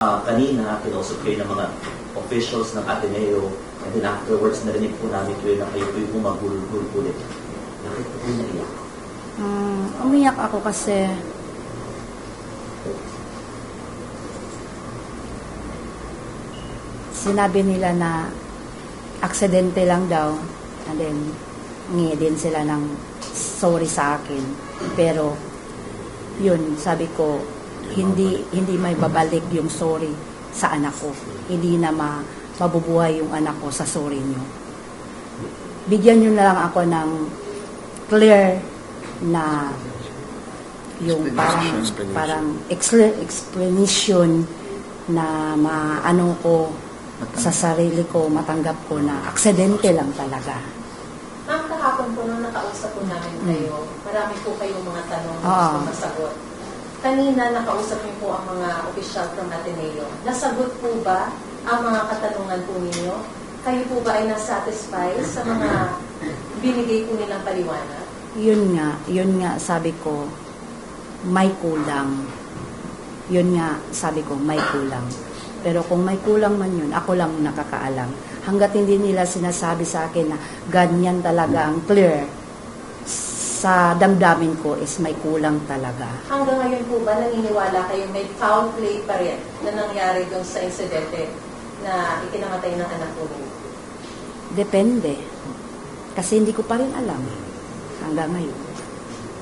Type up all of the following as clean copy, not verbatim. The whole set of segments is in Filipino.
Kanina, kinausap kayo ng mga officials ng Ateneo, and then afterwards, narinig po namin kayo na kayo po yung magulul ulit. Bakit po kayo naiyak? Umiyak ako kasi sinabi nila na aksidente lang daw, and then ngingi din sila ng sorry sa akin. Pero yun, sabi ko, hindi may babalik yung sorry sa anak ko. Hindi na mabubuhay yung anak ko sa sorry nyo. Bigyan nyo na lang ako ng clear na yung parang explanation na maano ko sa sarili ko, matanggap ko na aksidente lang talaga. Ma'am, kahapon po nung nakausap po namin kayo, marami po kayong mga tanong na gusto masagot. Kanina nakausap niyo po ang mga official from Ateneo. Nasagot po ba ang mga katanungan po ninyo? Kayo po ba ay nasatisfy sa mga binigay po nilang paliwanag? Yun nga, sabi ko, may kulang. Yun nga, sabi ko, may kulang. Pero kung may kulang man yun, ako lang nakakaalam. Hanggat hindi nila sinasabi sa akin na ganyan talaga ang clear, sa damdamin ko is may kulang talaga. Hanggang ngayon po ba naniniwala kayo may foul play pa rin na nangyari doon sa insidente na ikinamatay ng anak ko? Depende. Kasi hindi ko pa rin alam hanggang ngayon.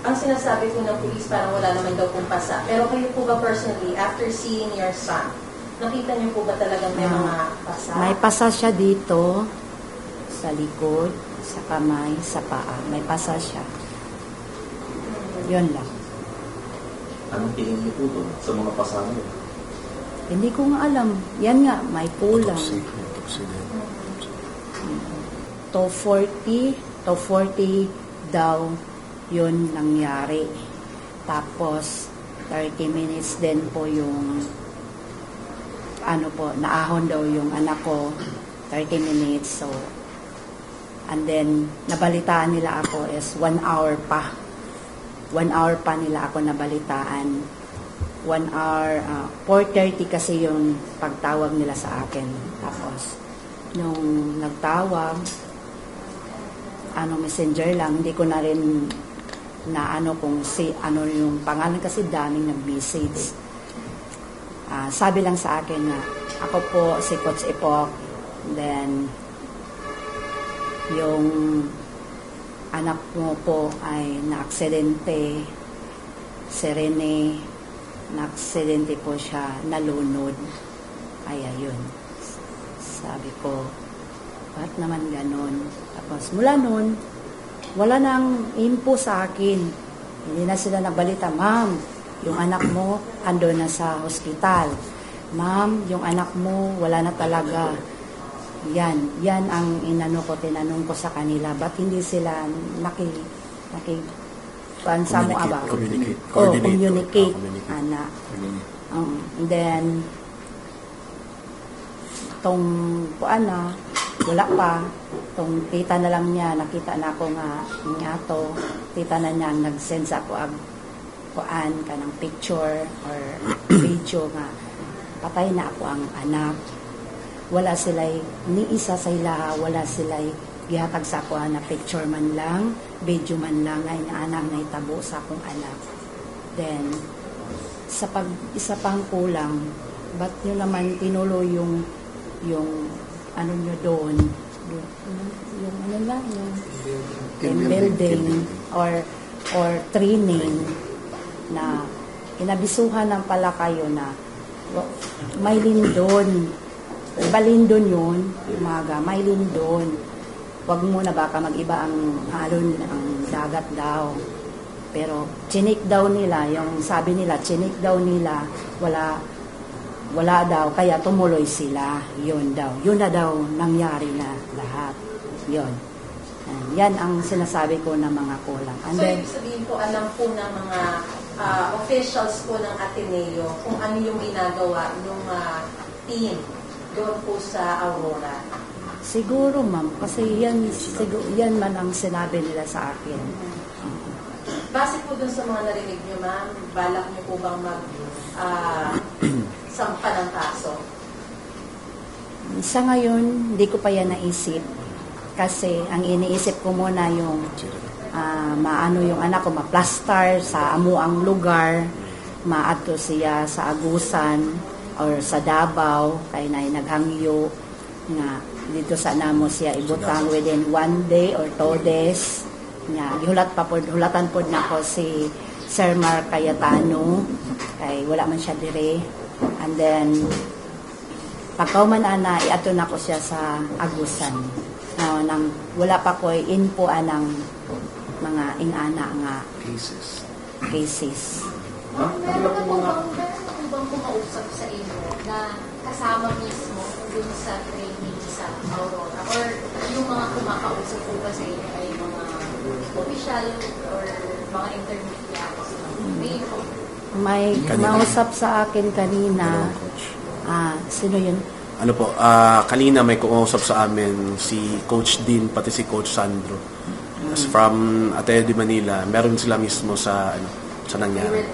Ang sinasabi po ng police parang wala naman daw pong pasa. Pero kayo po ba personally, after seeing your son, nakita niyo po ba talagang may mga pasa? May pasa siya dito, sa likod, sa kamay, sa paa. May pasa siya. Yun lang. Anong tingin niyo po doon sa mga pasama niyo? Hindi ko nga alam. Yan nga, may kulang. 240 daw yun nangyari. Tapos, 30 minutes din po yung naahon daw yung anak ko, 30 minutes. So, and then, nabalitaan nila ako is 1 hour pa. 1 hour pa nila ako nabalitaan. 1 hour, 4:30 kasi yung pagtawag nila sa akin. Tapos, nung nagtawag, messenger lang, hindi ko na rin na kung yung pangalan kasi daming nag-message. Sabi lang sa akin na, ako po si Coach Epok, then, yung anak mo po ay na-aksidente, si Rene, na-aksidente po siya, nalunod. Ay, ayun. Sabi ko, bakit naman ganon? Tapos mula nun, wala nang info sa akin. Hindi na sila nagbalita, ma'am, yung anak mo ando na sa hospital. Ma'am, yung anak mo wala na talaga. Yan ang tinanong ko sa kanila. Ba't hindi sila pansa mo aba? Communicate. Anak. And then, wala pa. Tong tita na lang niya, nakita na ako nga tita na niya, nag-send sa ako kanang picture or video nga, patay na ako ang anak. Wala sila'y, ni isa sa ila, wala sila'y gihatag sa ako na picture man lang, video man lang, nga inaanak na itabo sa akong anak. Then, isa pang kulang, ba't nyo naman tinuloy yung nyo doon, yung building or training na inabisuhan ng pala kayo na may lindon. Iba lindon yun, umaga, may lindon. Huwag muna baka mag-iba ang halon ng dagat daw. Pero chinik daw nila, yung sabi nila, chinik daw nila, wala daw, kaya tumuloy sila. Yun daw. Yun na daw nangyari na lahat. Yun. Yan ang sinasabi ko na mga kulang. And so, then, ibig sabihin po, alam po ng mga officials po ng Ateneo kung ano yung ginagawa ng team doon po sa Aurora. siguro ma'am, kasi yan man ang sinabi nila sa akin. Base po dun sa mga narinig nyo, ma'am, balak nyo po bang sampa ng kaso? Sa ngayon, hindi ko pa yan naisip. Kasi ang iniisip ko muna yung maano yung anak ko, ma-plaster sa amuang lugar, maato siya sa Agusan or sa Davao, kay na naghangyo nga dito sa namo siya ibutang within 1 day or 2 days. Nga, hulatan po na ko si Sir Mark Cayetano, kay wala man siya dire. And then, pagkaw man ana, iato na ko siya sa Agusan. No, nang wala pa ko info ng mga ingana nga cases. Meron na po bang kumausap sa inyo na kasama mismo dun sa training sa Aurora? Or yung mga kumakausap po ba sa inyo ay mga official or mga intermediaries? May kumausap sa akin kanina. Sino yun? Ano po, kanina may kumausap sa amin si Coach Dean pati si Coach Sandro. As from Ateneo de Manila, meron sila mismo sa sa nangyari.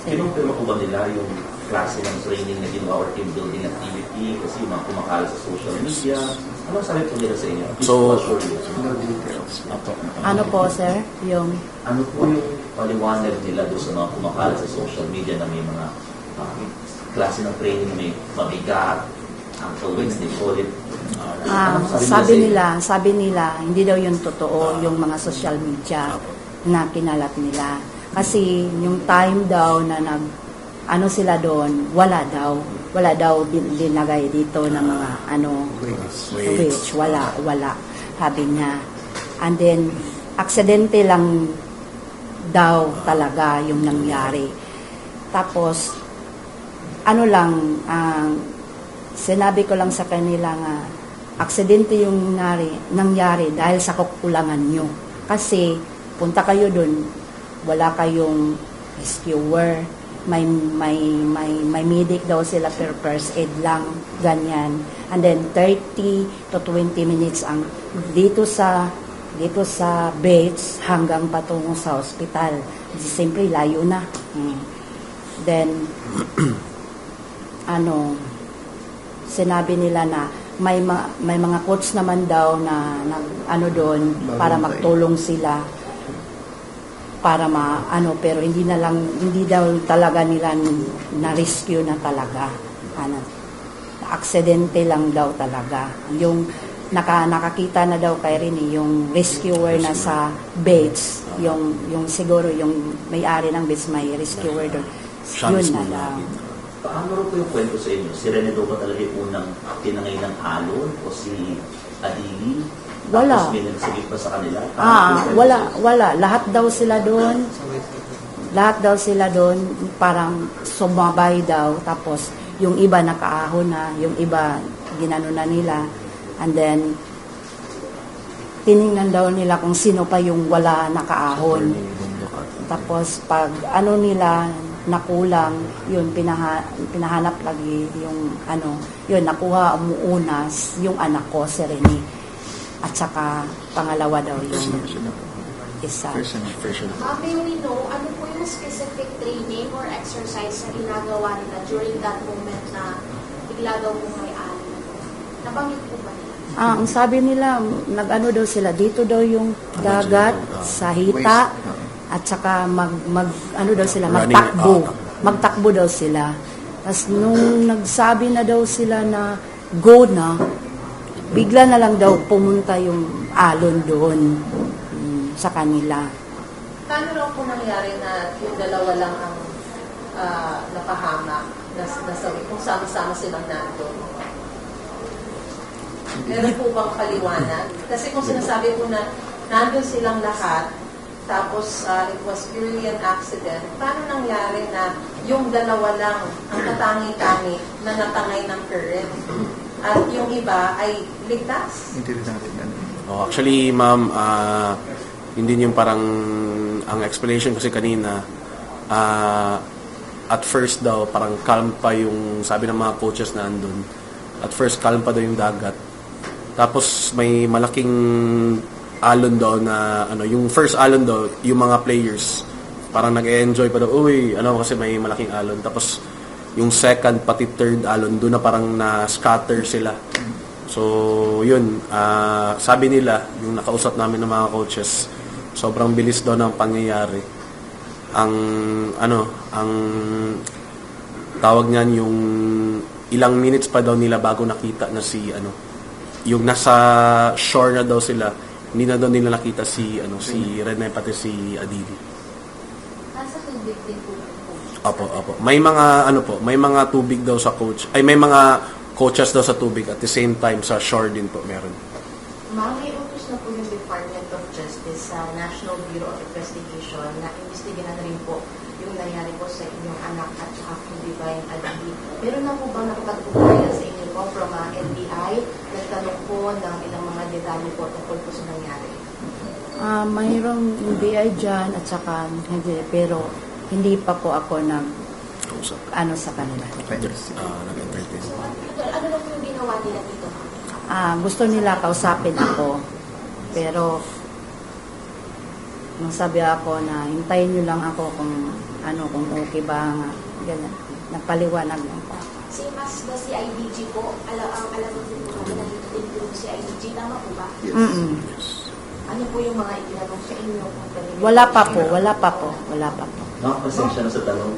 Kinumpirma po ba nila yung klase ng training na ginawa or team building activity kasi yung mga kumakalat sa social media? Ano sabi po nila sa inyo? So, Ano po, sir? Yung ano po yung paliwanag nila doon sa mga kumakalat sa social media na may mga klase ng training na may mabigat, ankle weights, they call it. sabi nila, hindi daw yung totoo yung mga social media na kinalat nila. Kasi yung time daw na sila doon, wala daw dinagay dito ng mga weights, wala, sabi niya. And then, aksidente lang daw talaga yung nangyari. Tapos, sinabi ko lang sa kanila nga, aksidente yung nangyari dahil sa kukulangan nyo. Kasi, punta kayo dun, wala kayong rescuer, may medic daw sila per first aid lang, ganyan. And then, 30 to 20 minutes ang dito sa beds hanggang patungo sa hospital. Siyempre, layo na. Then, sinabi nila na may mga coach naman daw na doon para magtulong sila para pero hindi daw talaga nila na rescue na talaga. Aksidente lang daw talaga. Yung nakakita na daw kay Rini yung rescuer na sa beds, yung siguro yung may-ari ng beds may rescuer doon. Yun na lang. Paano rin po yung kwento sa inyo? Si Rene daw ba talaga yung unang tinangay ng alon o si Adili? Wala. Tapos may nagsagip pa sa kanila? Wala. Lahat daw sila doon, parang sumabay daw. Tapos, yung iba nakaahon na, yung iba ginano na nila. And then, tiningnan daw nila kung sino pa yung wala nakaahon. Tapos, pag nila, nakulang, yun, pinahanap lagi yung yun, nakuha umuunas yung anak ko, si Rene. At saka, pangalawa daw yung isa. May we know, ano po yung specific training or exercise na ginagawa nila during that moment na bigla daw kung may alin? Nabanggit po ba nila? Ang sabi nila, daw sila, dito daw yung dagat, sa hita, at saka magtakbo daw sila. Tapos nung nagsabi na daw sila na go na, bigla na lang daw pumunta yung alon doon sa kanila. Paano lang po nangyari na yung dalawa lang ang napahamak, nasawi, kung sama-sama silang nandun? Meron po bang kaliwanag? Kasi kung sinasabi po na nandun silang lahat, tapos it was purely an accident, paano nangyari na yung dalawa lang ang katangi-tangi na natangay ng current at yung iba ay ligtas? Actually, ma'am, hindi yung parang ang explanation kasi kanina, at first daw, parang calm pa yung, sabi ng mga coaches na andun, at first calm pa daw yung dagat. Tapos may malaking alon daw na yung first alon daw, yung mga players parang nag-enjoy pa daw, uy, ano kasi may malaking alon. Tapos yung second pati third alon, doon na parang na-scatter sila. So, yun, sabi nila, yung nakausap namin ng mga coaches, sobrang bilis daw ng pangyayari. Ang tawag niyan, yung ilang minutes pa daw nila bago nakita na yung nasa shore na daw sila, hindi na daw nila nakita si Rene pati si Adili. Nasa tubig din po. Opo. May mga may mga tubig daw sa coach. Ay may mga coaches daw sa tubig at the same time sa shore din po meron. Ma'am, may utos na po yung Department of Justice sa National Bureau of Investigation na imbestigahan rin po yung nangyari po sa inyong anak at saka kung Divine Adili. Meron na po bang nakapagpupulaya sa inyo po from NBI? Nagtanong po ng ilang mga detalye po tungkol po sa nangyari. Mayroong NBI dyan at saka hindi, pero hindi pa po ako Kausap. sa kanila. Nag-entertain. So, ano na po yung ginawa nila dito? Gusto nila kausapin ako, pero nung sabi ako na hintayin nyo lang ako kung kung okay ba nga, ganyan. Nagpaliwanag lang po. Same as the CIDG po, alam mo din po natin na dito din po yung CIDG, tama po ba? Mm-mm. Ano po yung mga itinanong sa inyo? Wala pa po. Pasensya na sa tanong.